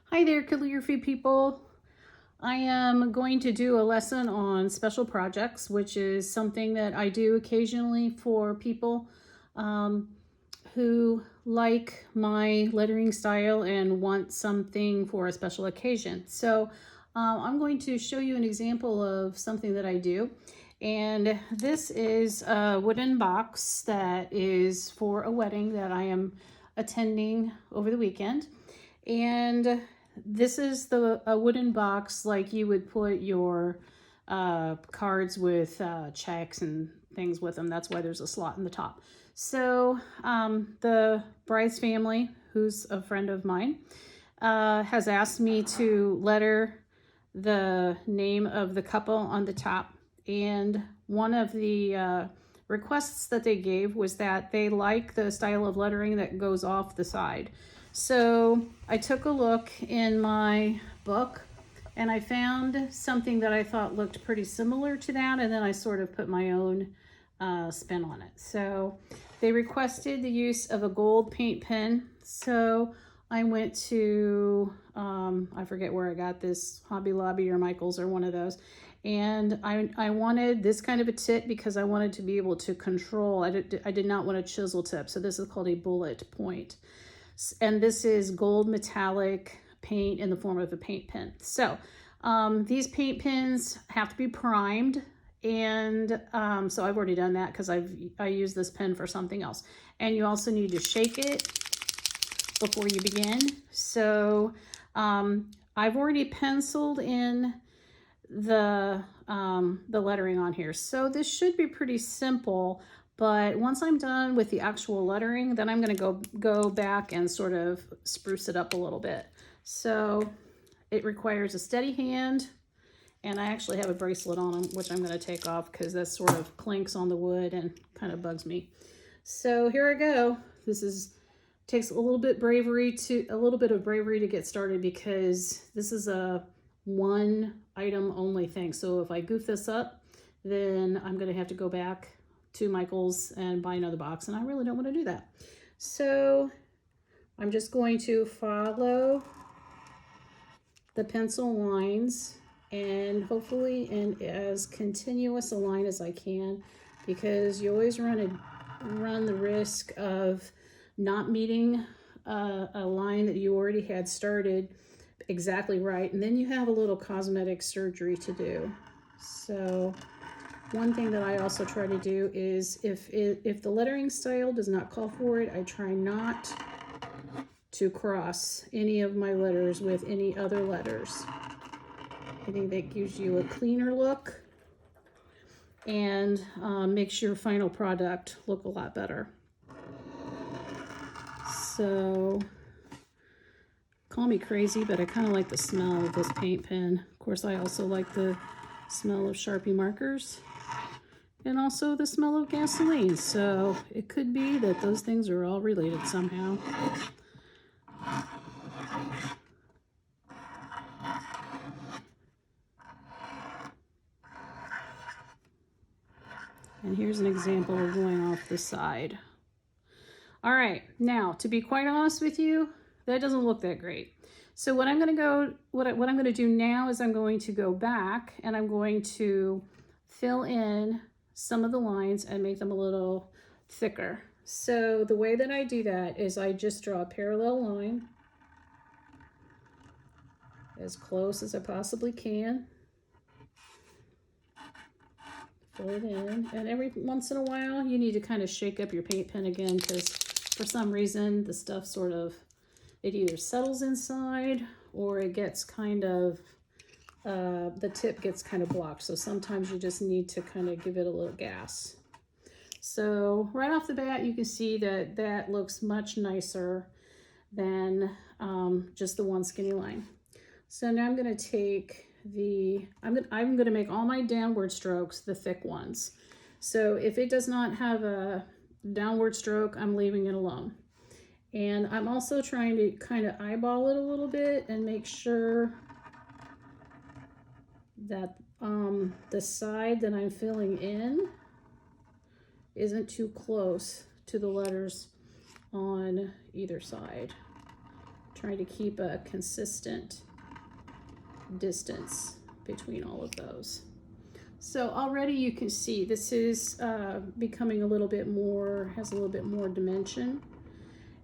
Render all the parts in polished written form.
Hi there, calligraphy people. I am going to do a lesson on special projects, which is something that I do occasionally for people um, who like my lettering style and want something for a special occasion. So I'm going to show you an example of something that I do. And this is a wooden box that is for a wedding that I am attending over the weekend. And this is a wooden box like you would put your cards with checks and things with them. That's why there's a slot in the top. So the bride's family, who's a friend of mine, has asked me to letter the name of the couple on the top. And one of the requests that they gave was that they like the style of lettering that goes off the side. So I took a look in my book and I found something that I thought looked pretty similar to that, and then I sort of put my own spin on it. So they requested the use of a gold paint pen. So I went to, I forget where I got this, Hobby Lobby or Michael's or one of those. And I wanted this kind of a tip because I wanted to be able to control. I did not want a chisel tip. So this is called a bullet point. And this is gold metallic paint in the form of a paint pen. So these paint pens have to be primed. And so I've already done that because I use this pen for something else. And you also need to shake it before you begin. So I've already penciled in the lettering on here. So this should be pretty simple, but once I'm done with the actual lettering, then I'm going to go back and sort of spruce it up a little bit. So it requires a steady hand, and I actually have a bracelet on them, which I'm going to take off because that sort of clinks on the wood and kind of bugs me. So here I go. This takes a little bit of bravery to get started because this is a one item only thing. So if I goof this up, then I'm going to have to go back to Michael's and buy another box, and I really don't want to do that. So I'm just going to follow the pencil lines and hopefully in as continuous a line as I can, because you always run the risk of not meeting a line that you already had started exactly right, and then you have a little cosmetic surgery to do. So one thing that I also try to do is if the lettering style does not call for it, I try not to cross any of my letters with any other letters. I think that gives you a cleaner look and makes your final product look a lot better. So call me crazy, but I kind of like the smell of this paint pen. Of course, I also like the smell of Sharpie markers and also the smell of gasoline. So it could be that those things are all related somehow. And here's an example of going off the side. All right, now to be quite honest with you, that doesn't look that great. So what I'm going to do now is I'm going to go back and I'm going to fill in some of the lines and make them a little thicker. So the way that I do that is I just draw a parallel line as close as I possibly can. Fill it in, and every once in a while you need to kind of shake up your paint pen again, because for some reason the stuff sort of, it either settles inside or it gets kind of, the tip gets kind of blocked. So sometimes you just need to kind of give it a little gas. So right off the bat, you can see that that looks much nicer than just the one skinny line. So now I'm going to take I'm going to make all my downward strokes the thick ones. So if it does not have a downward stroke, I'm leaving it alone. And I'm also trying to kind of eyeball it a little bit and make sure that the side that I'm filling in isn't too close to the letters on either side. trying to keep a consistent distance between all of those. So already you can see this is becoming a little bit more, has a little bit more dimension.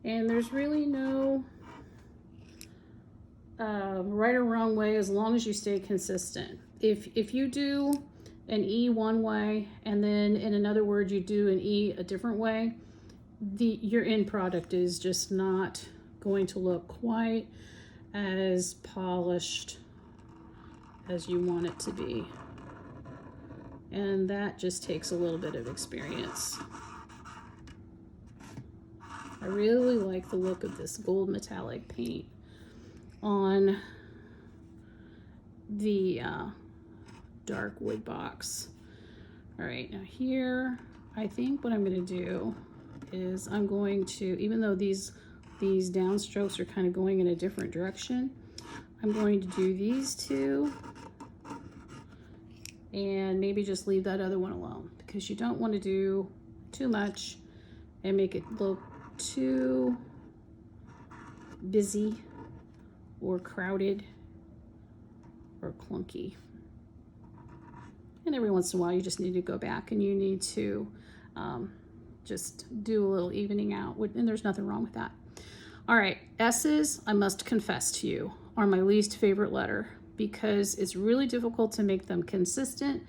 And there's really no right or wrong way as long as you stay consistent. If you do an E one way and then in another word you do an E a different way, your end product is just not going to look quite as polished as you want it to be. And that just takes a little bit of experience. I really like the look of this gold metallic paint on the dark wood box. All right, now here, I think what I'm gonna do is I'm going to, even though these downstrokes are kind of going in a different direction, I'm going to do these two and maybe just leave that other one alone, because you don't want to do too much and make it look too busy or crowded or clunky. And every once in a while you just need to go back and you need to just do a little evening out, and there's nothing wrong with that. All right, S's, I must confess to you, are my least favorite letter, because it's really difficult to make them consistent,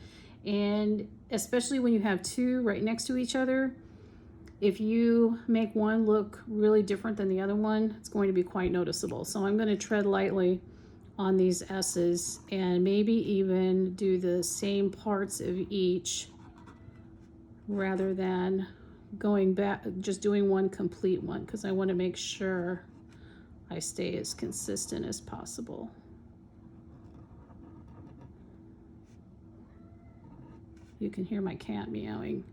and especially when you have two right next to each other, if you make one look really different than the other one, it's going to be quite noticeable. So I'm going to tread lightly on these S's and maybe even do the same parts of each rather than going back, just doing one complete one, because I want to make sure I stay as consistent as possible. You can hear my cat meowing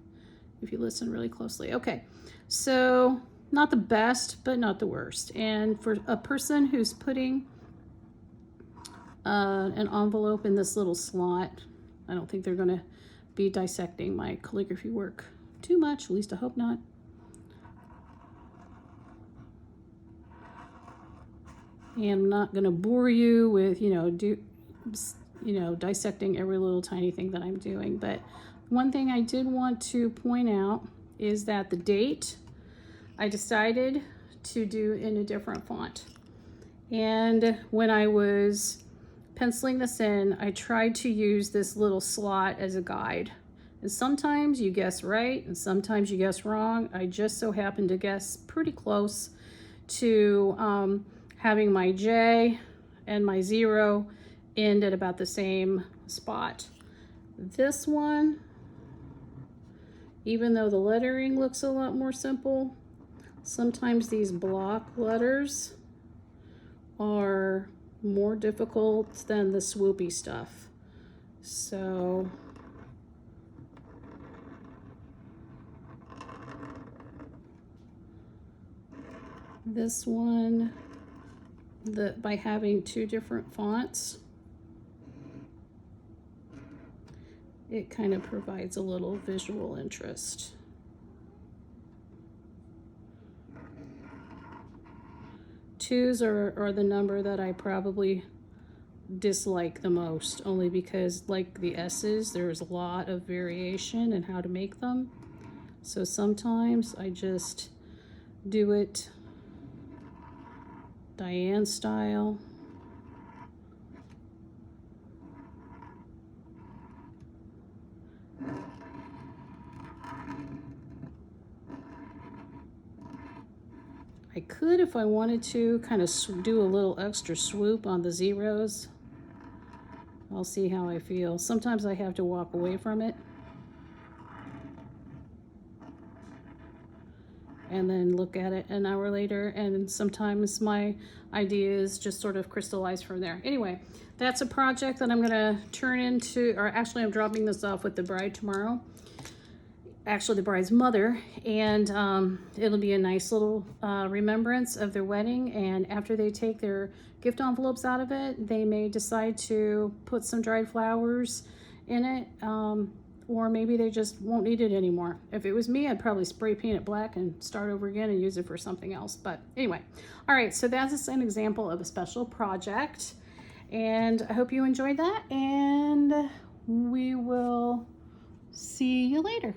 if you listen really closely. Okay, so not the best, but not the worst. And for a person who's putting an envelope in this little slot, I don't think they're gonna be dissecting my calligraphy work too much, at least I hope not. And I'm not gonna bore you with, dissecting every little tiny thing that I'm doing. But one thing I did want to point out is that the date I decided to do in a different font. And when I was penciling this in, I tried to use this little slot as a guide. And sometimes you guess right and sometimes you guess wrong. I just so happened to guess pretty close to having my J and my 0 end at about the same spot. This one, even though the lettering looks a lot more simple, sometimes these block letters are more difficult than the swoopy stuff. So this one, by having two different fonts, it kind of provides a little visual interest. Twos are the number that I probably dislike the most, only because, like the S's, there's a lot of variation in how to make them. So sometimes I just do it Diane style. I could, if I wanted to, kind of do a little extra swoop on the zeros. I'll see how I feel. Sometimes I have to walk away from it and then look at it an hour later, and sometimes my ideas just sort of crystallize from there. Anyway, that's a project that I'm gonna turn into, or actually I'm dropping this off with the bride tomorrow. Actually the bride's mother, and it'll be a nice little remembrance of their wedding. And after they take their gift envelopes out of it, they may decide to put some dried flowers in it. or maybe they just won't need it anymore. If it was me, I'd probably spray paint it black and start over again and use it for something else. But anyway, all right, so that's an example of a special project. And I hope you enjoyed that, and we will see you later.